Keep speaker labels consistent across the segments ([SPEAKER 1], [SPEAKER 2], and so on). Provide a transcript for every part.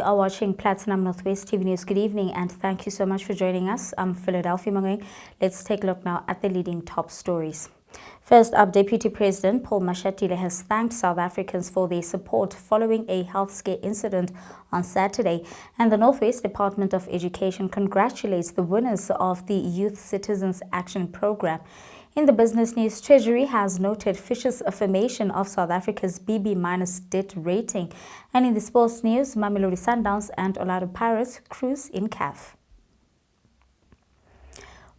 [SPEAKER 1] You are watching Platinum Northwest TV News. Good evening and thank you so much for joining us. I'm Philadelphia Mangoeng. Let's take a look now at the leading top stories. First up, Deputy President Paul Mashatile has thanked South Africans for their support following a health scare incident on Saturday. And the Northwest Department of Education congratulates the winners of the Youth Citizens Action Programme. In the business news, Treasury has noted Fitch's affirmation of South Africa's BB- debt rating. And in the sports news, Mamelodi Sundowns and Pirates cruise in CAF.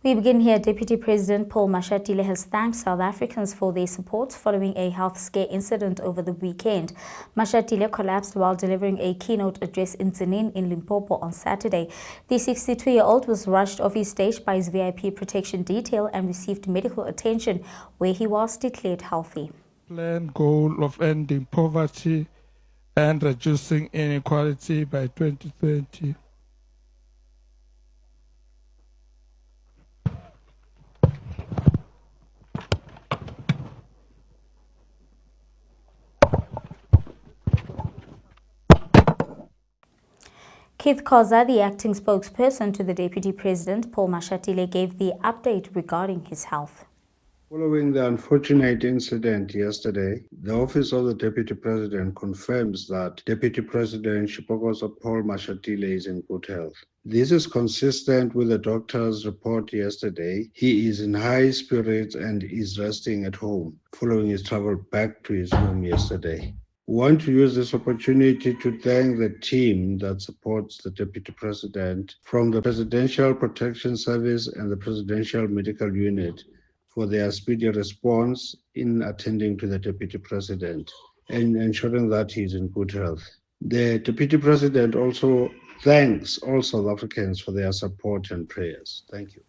[SPEAKER 1] We begin here. Deputy President Paul Mashatile has thanked South Africans for their support following a health scare incident over the weekend. Mashatile collapsed while delivering a keynote address in Tzaneen in Limpopo on Saturday. The 62-year-old was rushed off his stage by his VIP protection detail and received medical attention where he was declared healthy.
[SPEAKER 2] Planned goal of ending poverty and reducing inequality by 2030.
[SPEAKER 1] Keith Khoza, the acting spokesperson to the Deputy President, Paul Mashatile, gave the update regarding his health.
[SPEAKER 3] Following the unfortunate incident yesterday, the Office of the Deputy President confirms that Deputy President Shipokoso Paul Mashatile is in good health. This is consistent with the doctor's report yesterday. He is in high spirits and is resting at home following his travel back to his home yesterday. We want to use this opportunity to thank the team that supports the Deputy President from the Presidential Protection Service and the Presidential Medical Unit for their speedy response in attending to the Deputy President and ensuring that he is in good health. The Deputy President also thanks all South Africans for their support and prayers. Thank you.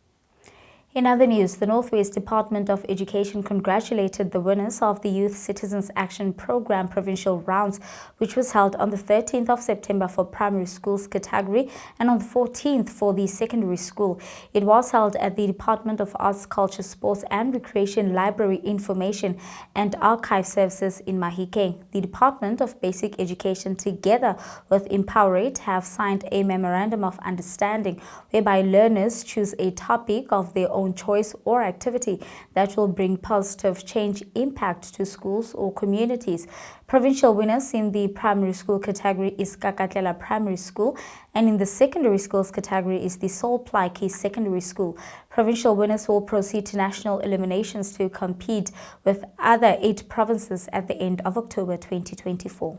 [SPEAKER 1] In other news, the Northwest Department of Education congratulated the winners of the Youth Citizens Action Programme provincial rounds, which was held on the 13th of September for primary schools category and on the 14th for the secondary school. It was held at the Department of Arts, Culture, Sports and Recreation Library Information and Archive Services in Mahikeng. The Department of Basic Education, together with Empowerate, have signed a memorandum of understanding whereby learners choose a topic of their own choice or activity that will bring positive change impact to schools or communities. Provincial winners in the primary school category is Kakatlela Primary School, and in the secondary schools category is the Sol Plaatje Secondary School. Provincial winners will proceed to national eliminations to compete with other 8 provinces at the end of October 2024.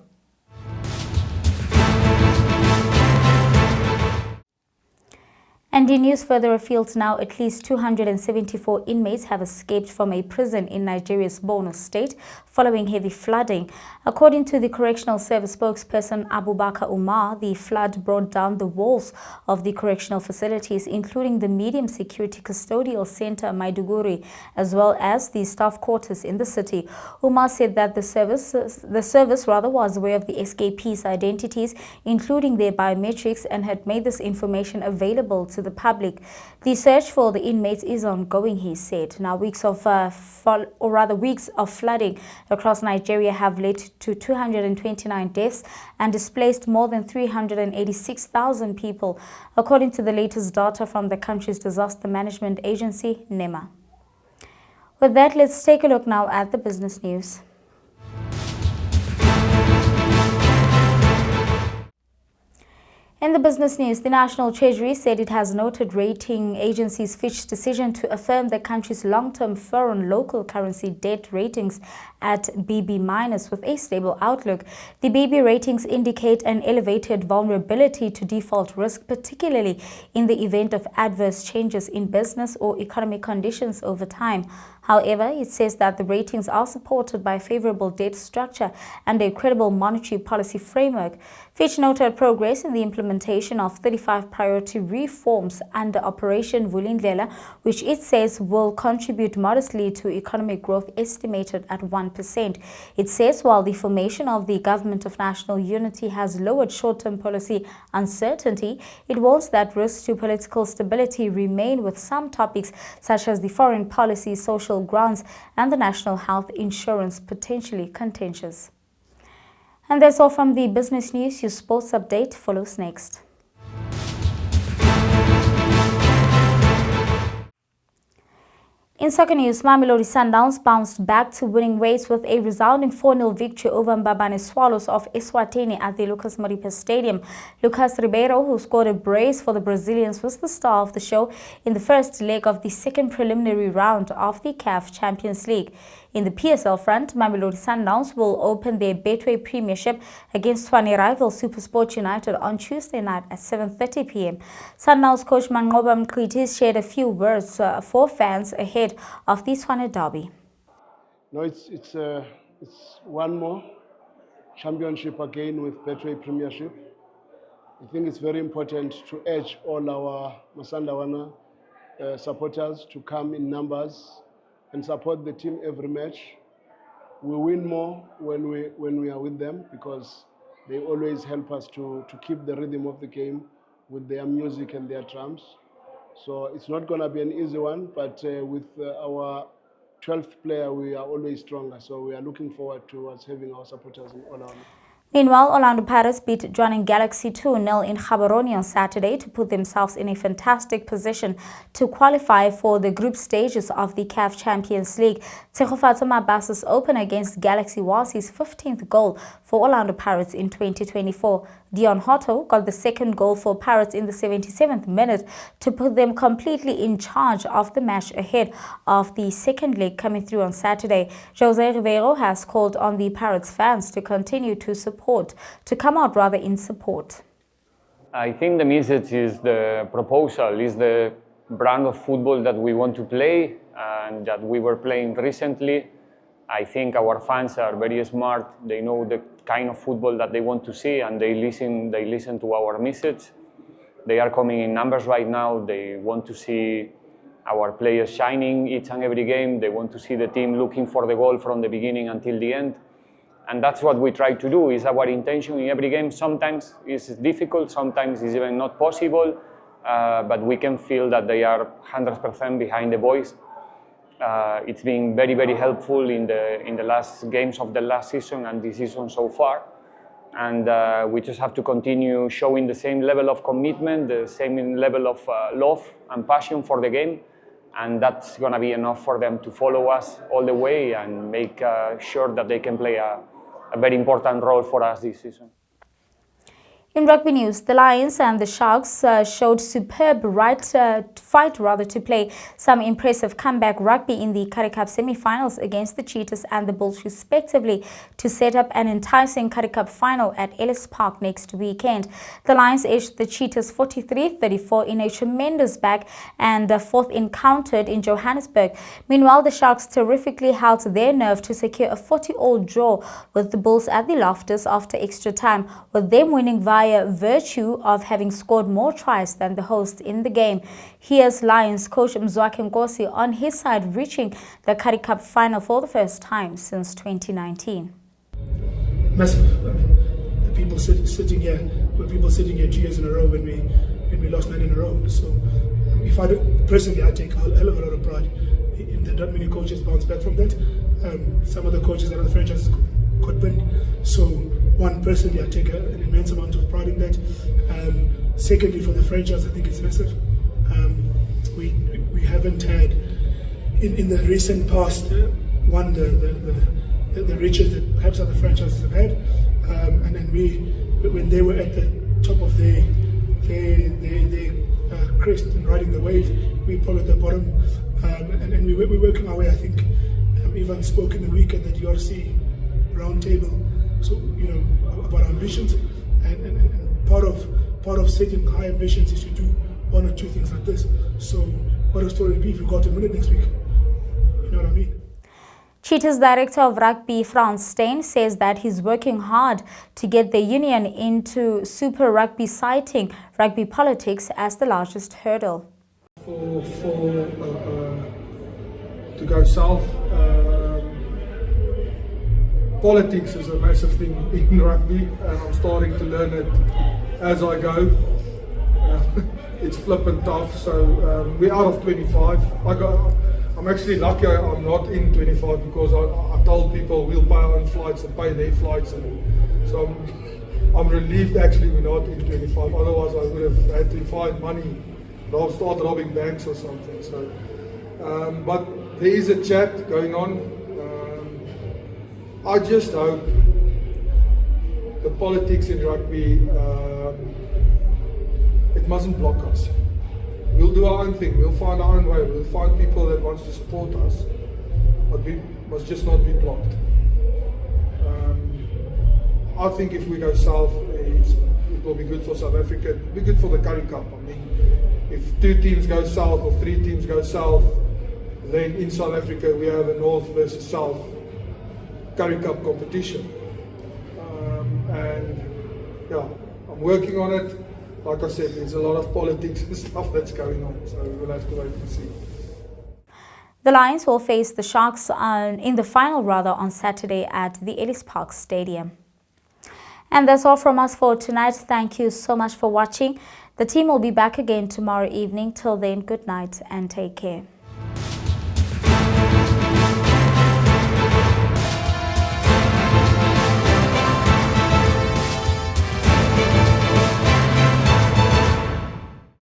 [SPEAKER 1] And in news further afield now, at least 274 inmates have escaped from a prison in Nigeria's Borno state following heavy flooding. According to the Correctional Service spokesperson Abubakar Umar, the flood brought down the walls of the correctional facilities, including the medium security custodial center Maiduguri, as well as the staff quarters in the city. Umar said that the service was aware of the escapees' identities, including their biometrics, and had made this information available to the public. The search for the inmates is ongoing, he said. Now, weeks of flooding across Nigeria have led to 229 deaths and displaced more than 386,000 people, according to the latest data from the country's disaster management agency, NEMA. With that, let's take a look now at the business news. In the business news, the National Treasury said it has noted rating agencies Fitch's decision to affirm the country's long-term foreign local currency debt ratings at BB- with a stable outlook. The BB ratings indicate an elevated vulnerability to default risk, particularly in the event of adverse changes in business or economic conditions over time. However, it says that the ratings are supported by favorable debt structure and a credible monetary policy framework. Fitch noted progress in the implementation of 35 priority reforms under Operation Vulindlela, which it says will contribute modestly to economic growth estimated at 1%. It says while the formation of the Government of National Unity has lowered short-term policy uncertainty, it warns that risks to political stability remain, with some topics such as the foreign policy, social grants and the national health insurance potentially contentious. And that's all from the business news. Your sports update follows next. In soccer news, Mamelodi Sundowns bounced back to winning ways with a resounding 4-0 victory over Mbabane Swallows of Eswatini at the Lucas Moripe Stadium. Lucas Ribeiro, who scored a brace for the Brazilians, was the star of the show in the first leg of the second preliminary round of the CAF Champions League. In the PSL front, Mamelodi Sundowns will open their Betway Premiership against Tshwane rival SuperSport United on Tuesday night at 7:30 p.m. Sundowns coach Manqoba Mqhithi shared a few words for fans ahead of the Tshwane derby.
[SPEAKER 4] No, it's one more championship again with Betway Premiership. I think it's very important to urge all our Masandawana supporters to come in numbers and support the team every match. We win more when we are with them because they always help us to keep the rhythm of the game with their music and their drums. So it's not going to be an easy one, but with our 12th player, we are always stronger. So we are looking forward towards having our supporters in all our.
[SPEAKER 1] Meanwhile, Orlando Pirates beat Jwaneng Galaxy 2-0 in Gaborone on Saturday to put themselves in a fantastic position to qualify for the group stages of the CAF Champions League. Tshegofatso Mabasa's opener against Galaxy was his 15th goal for Orlando Pirates in 2024. Dion Hotto got the second goal for Pirates in the 77th minute to put them completely in charge of the match ahead of the second leg coming through on Saturday. Jose Ribeiro has called on the Pirates fans to continue to come out in support.
[SPEAKER 5] I think the message is the proposal, is the brand of football that we want to play and that we were playing recently. I think our fans are very smart. They know the kind of football that they want to see and they listen to our message. They are coming in numbers right now. They want to see our players shining each and every game. They want to see the team looking for the goal from the beginning until the end. And that's what we try to do, is our intention in every game. Sometimes it's difficult, sometimes it's even not possible, but we can feel that they are 100% behind the boys. It's been very, very helpful in the last games of the last season and this season so far. And we just have to continue showing the same level of commitment, the same level of love and passion for the game. And that's going to be enough for them to follow us all the way and make sure that they can play a very important role for us this season.
[SPEAKER 1] In rugby news, the Lions and the Sharks showed superb fight to play some impressive comeback rugby in the Currie Cup semi-finals against the Cheetahs and the Bulls respectively to set up an enticing Currie Cup final at Ellis Park next weekend. The Lions edged the Cheetahs 43-34 in a tremendous back and fourth encounter in Johannesburg. Meanwhile, the Sharks terrifically held their nerve to secure a 40-all draw with the Bulls at the Loftus after extra time, with them winning via virtue of having scored more tries than the hosts in the game. Here's Lions coach Mzwakhe Nkosi on his side reaching the Currie Cup final for the first time since 2019.
[SPEAKER 6] Massive. The people sitting here 2 years in a row when we lost 9 in a row. So if I personally, I take a hell of a lot of pride in that many coaches bounce back from that. Some of the coaches that are the franchises got bent. So one, personally, I take an immense amount of pride in that. Secondly, for the franchise, I think it's massive. We haven't had in the recent past the riches that perhaps other franchises have had, and then when they were at the top of their crest and riding the wave, we probably at the bottom, and we're working our way. I think Ivan spoke in the week at that YCA roundtable. So, about ambitions, and part of setting high ambitions is to do one or two things like this. So what a story would be if we got to win it next week. You know what I mean?
[SPEAKER 1] Cheetahs director of rugby, Frans Steyn, says that he's working hard to get the union into Super Rugby, citing rugby politics as the largest hurdle.
[SPEAKER 7] To go south, politics is a massive thing in rugby, and I'm starting to learn it as I go. It's flipping tough, so we're out of 25. I'm actually lucky I'm not in 25 because I told people we'll pay our own flights and pay their flights, and So I'm relieved actually we're not in 25. Otherwise, I would have had to find money, or start robbing banks or something. So, but there is a chat going on. I just hope the politics in rugby, it mustn't block us. We'll do our own thing. We'll find our own way. We'll find people that want to support us, but we must just not be blocked. I think if we go south, it will be good for South Africa. It will be good for the Currie Cup. I mean, if 2 teams go south or 3 teams go south, then in South Africa we have a North versus South Currie Cup competition. And yeah, I'm working on it. Like I said, there's a lot of politics and stuff that's going on, so we'll have to wait and see.
[SPEAKER 1] The Lions will face the Sharks in the final on Saturday at the Ellis Park Stadium. And that's all from us for tonight. Thank you so much for watching. The team will be back again tomorrow evening. Till then, good night and take care.